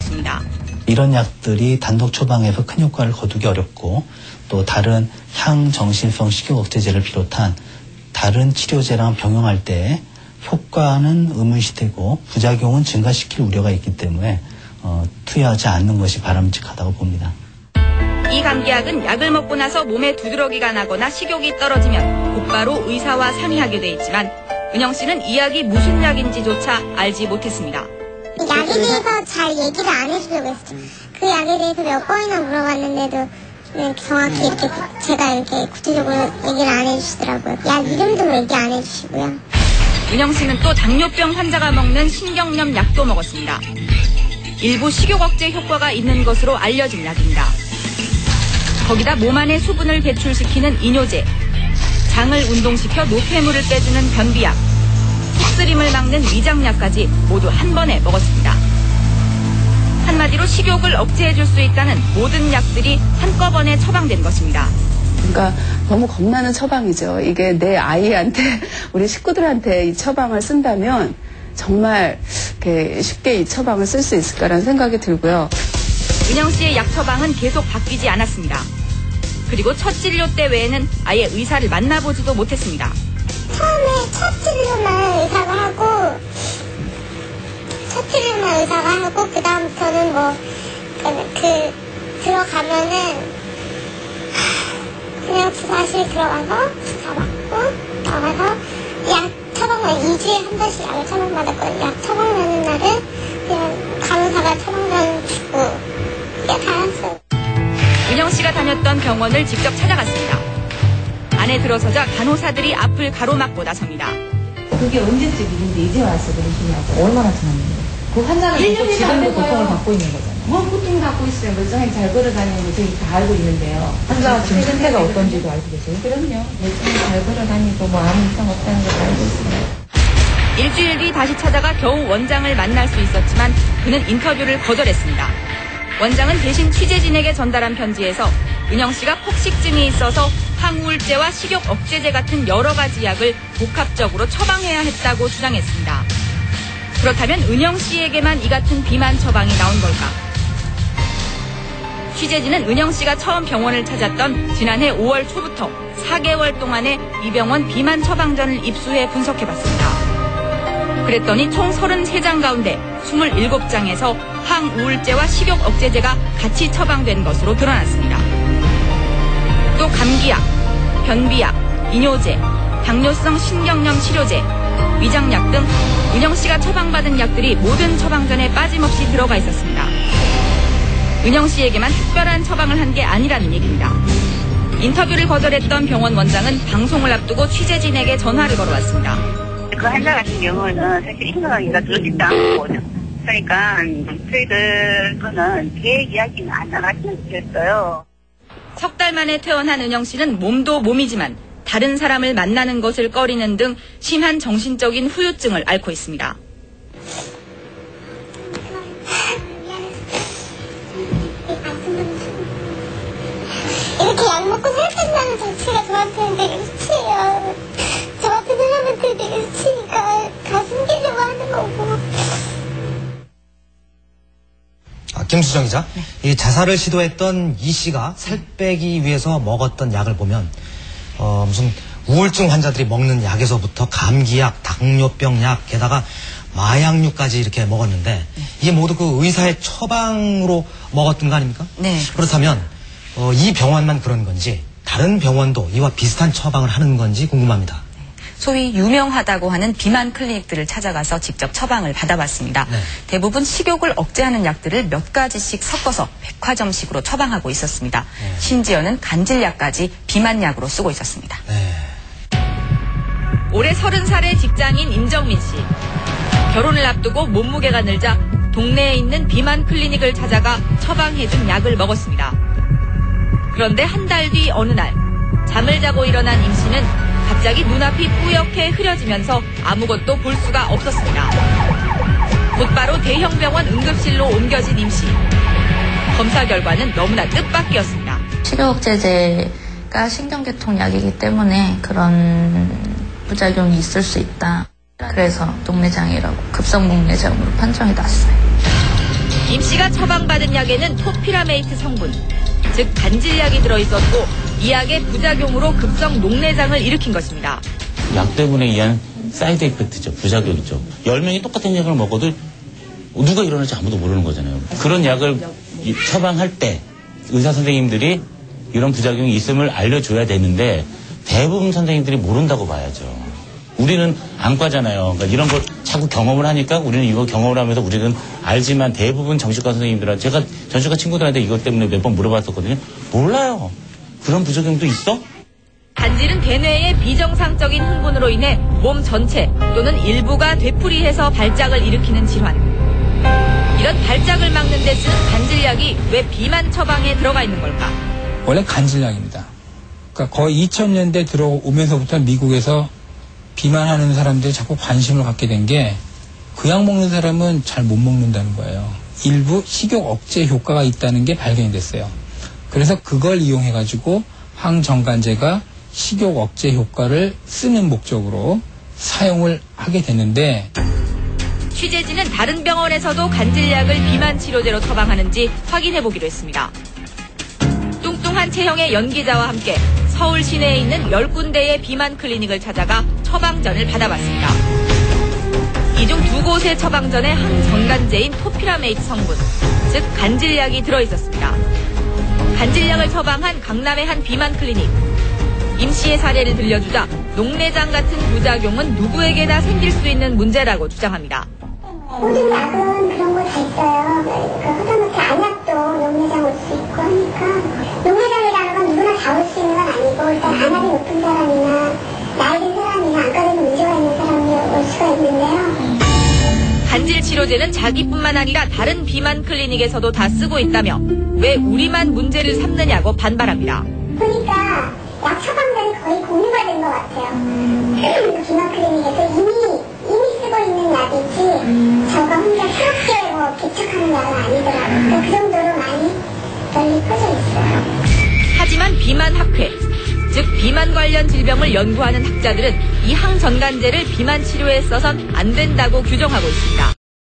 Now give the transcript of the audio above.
밝혔습니다. 이런 약들이 단독 처방에서 큰 효과를 거두기 어렵고 또 다른 향정신성 식욕억제제를 비롯한 다른 치료제랑 병용할 때 효과는 의문시되고 부작용은 증가시킬 우려가 있기 때문에 투여하지 않는 것이 바람직하다고 봅니다. 이 감기약은 약을 먹고 나서 몸에 두드러기가 나거나 식욕이 떨어지면 곧바로 의사와 상의하게 돼 있지만 은영 씨는 이 약이 무슨 약인지조차 알지 못했습니다. 약에 대해서 잘 얘기를 안 해주려고 했어요. 그 약에 대해서 몇 번이나 물어봤는데도 정확히 이렇게 제가 이렇게 구체적으로 얘기를 안 해주시더라고요. 약 이름도 얘기 안 해주시고요. 은영 씨는 또 당뇨병 환자가 먹는 신경염 약도 먹었습니다. 일부 식욕 억제 효과가 있는 것으로 알려진 약입니다. 거기다 몸 안에 수분을 배출시키는 이뇨제, 장을 운동시켜 노폐물을 빼주는 변비약, 흡쓰림을 막는 위장약까지 모두 한 번에 먹었습니다. 한마디로 식욕을 억제해줄 수 있다는 모든 약들이 한꺼번에 처방된 것입니다. 그러니까 너무 겁나는 처방이죠. 이게 내 아이한테, 우리 식구들한테 이 처방을 쓴다면 정말 이렇게 쉽게 이 처방을 쓸 수 있을까라는 생각이 들고요. 은영 씨의 약 처방은 계속 바뀌지 않았습니다. 그리고 첫 진료 때 외에는 아예 의사를 만나보지도 못했습니다. 처음에 첫 진료만 의사가 하고 그 다음부터는 들어가면은 그냥 주사실 들어가서 주사 맞고 나와서 약 처방을 2주에 한 번씩 약을 처방받았거든요. 약 처방하는 날은 그냥 간호사가 처방전 주고 그게 다였어요. 은영 씨가 다녔던 병원을 직접 찾아갔습니다. 안에 들어서자 간호사들이 앞을 가로막고 나섭니다. 그게 언제쯤 일인데 이제 와서 그러시냐고. 얼마나 지났는데? 그 환자는 지금도 고통을 받고 있는 거잖아요. 뭐 고통 받고 있어요. 멀쩡하게 잘 걸어다니는 거 저희 다 알고 있는데요. 환자가 지금 상태가 어떤지도 알고 계세요? 그럼요. 멀쩡하게 잘 걸어다니고 뭐 아무 이상 없다는 걸 알고 있어요. 일주일 뒤 다시 찾아가 겨우 원장을 만날 수 있었지만 그는 인터뷰를 거절했습니다. 원장은 대신 취재진에게 전달한 편지에서 은영 씨가 폭식증이 있어서 항우울제와 식욕 억제제 같은 여러 가지 약을 복합적으로 처방해야 했다고 주장했습니다. 그렇다면 은영 씨에게만 이 같은 비만 처방이 나온 걸까? 취재진은 은영 씨가 처음 병원을 찾았던 지난해 5월 초부터 4개월 동안의 이 병원 비만 처방전을 입수해 분석해봤습니다. 그랬더니 총 33장 가운데 27장에서 항우울제와 식욕 억제제가 같이 처방된 것으로 드러났습니다. 또 감기약, 변비약, 이뇨제, 당뇨성 신경염 치료제, 위장약 등 은영 씨가 처방받은 약들이 모든 처방전에 빠짐없이 들어가 있었습니다. 은영 씨에게만 특별한 처방을 한 게 아니라는 얘기입니다. 인터뷰를 거절했던 병원 원장은 방송을 앞두고 취재진에게 전화를 걸어왔습니다. 그 환자 같은 경우는 사실 심각하기가 그렇지도 않고 그러니까 저희들 거는 계획 이야기는 안 나갔으면 좋겠어요. 석 달 만에 퇴원한 은영 씨는 몸도 몸이지만 다른 사람을 만나는 것을 꺼리는 등 심한 정신적인 후유증을 앓고 있습니다. 이렇게 약 먹고 살 뺀다는 자체가 저한테는 되게 수치예요. 저 같은 사람한테 되게 수치니까 다 숨기려고 하는 거고. 김수정 기자, 네. 이 자살을 시도했던 이 씨가 살 빼기 위해서 먹었던 약을 보면 무슨 우울증 환자들이 먹는 약에서부터 감기약, 당뇨병 약, 게다가 마약류까지 이렇게 먹었는데 이게 모두 그 의사의 처방으로 먹었던 거 아닙니까? 네. 그렇다면 이 병원만 그런 건지 다른 병원도 이와 비슷한 처방을 하는 건지 궁금합니다. 소위 유명하다고 하는 비만 클리닉들을 찾아가서 직접 처방을 받아봤습니다. 네. 대부분 식욕을 억제하는 약들을 몇 가지씩 섞어서 백화점식으로 처방하고 있었습니다. 네. 심지어는 간질약까지 비만약으로 쓰고 있었습니다. 네. 올해 30살의 직장인 임정민 씨. 결혼을 앞두고 몸무게가 늘자 동네에 있는 비만 클리닉을 찾아가 처방해준 약을 먹었습니다. 그런데 한 달 뒤 어느 날 잠을 자고 일어난 임 씨는 갑자기 눈앞이 뿌옇게 흐려지면서 아무것도 볼 수가 없었습니다. 곧바로 대형병원 응급실로 옮겨진 임 씨. 검사 결과는 너무나 뜻밖이었습니다. 식욕억제제가 신경계통약이기 때문에 그런 부작용이 있을 수 있다. 그래서 동내장애라고 급성목내장으로 판정이 났어요. 임 씨가 처방받은 약에는 토피라메이트 성분, 즉 간질약이 들어있었고 이 약의 부작용으로 급성 녹내장을 일으킨 것입니다. 약 때문에 의한 사이드 이펙트죠. 부작용이죠. 10명이 똑같은 약을 먹어도 누가 일어날지 아무도 모르는 거잖아요. 그런 약을 처방할 때 의사 선생님들이 이런 부작용이 있음을 알려줘야 되는데 대부분 선생님들이 모른다고 봐야죠. 우리는 안과잖아요. 그러니까 이런 걸 자꾸 경험을 하니까 우리는 이거 경험을 하면서 우리는 알지만 대부분 정신과 선생님들한테 제가 정신과 친구들한테 이것 때문에 몇 번 물어봤었거든요. 몰라요. 그런 부작용도 있어? 간질은 대뇌의 비정상적인 흥분으로 인해 몸 전체 또는 일부가 되풀이해서 발작을 일으키는 질환. 이런 발작을 막는 데 쓰는 간질약이 왜 비만 처방에 들어가 있는 걸까? 원래 간질약입니다. 그러니까 거의 2000년대 들어오면서부터 미국에서 비만하는 사람들이 자꾸 관심을 갖게 된 게 그 약 먹는 사람은 잘 못 먹는다는 거예요. 일부 식욕 억제 효과가 있다는 게 발견이 됐어요. 그래서 그걸 이용해가지고 항정관제가 식욕 억제 효과를 쓰는 목적으로 사용을 하게 됐는데 취재진은 다른 병원에서도 간질약을 비만 치료제로 처방하는지 확인해보기로 했습니다. 뚱뚱한 체형의 연기자와 함께 서울 시내에 있는 10군데의 비만 클리닉을 찾아가 처방전을 받아봤습니다. 이 중 2곳의 처방전에 항정관제인 토피라메이트 성분, 즉 간질약이 들어있었습니다. 간질약을 처방한 강남의 한 비만 클리닉. 임 씨의 사례를 들려주자 녹내장 같은 부작용은 누구에게나 생길 수 있는 문제라고 주장합니다. 모든 약은 그런 거 다 있어요. 그 하다못해 안약도 녹내장 올 수 있고 하니까 녹내장이라는 건 누구나 다 올 수 있는 건 아니고 일단 안약이 높은 사람이나 나이 든 사람이나 안과에는 문제가 있는 사람이 올 수가 있는데요. 간질 치료제는 자기뿐만 아니라 다른 비만 클리닉에서도 다 쓰고 있다며 왜 우리만 문제를 삼느냐고 반발합니다. 그러니까 약 처방전이 거의 공유가 된 것 같아요. 비만 클리닉에서 이미 쓰고 있는 약이지 저가 혼자 새롭게 개척하는 약은 아니더라고요. 그러니까 그 정도로 많이 널리 퍼져 있어요. 하지만 비만학회, 즉 비만 관련 질병을 연구하는 학자들은 이 항정관제를 비만 치료에 써선 안 된다고 규정하고 있습니다.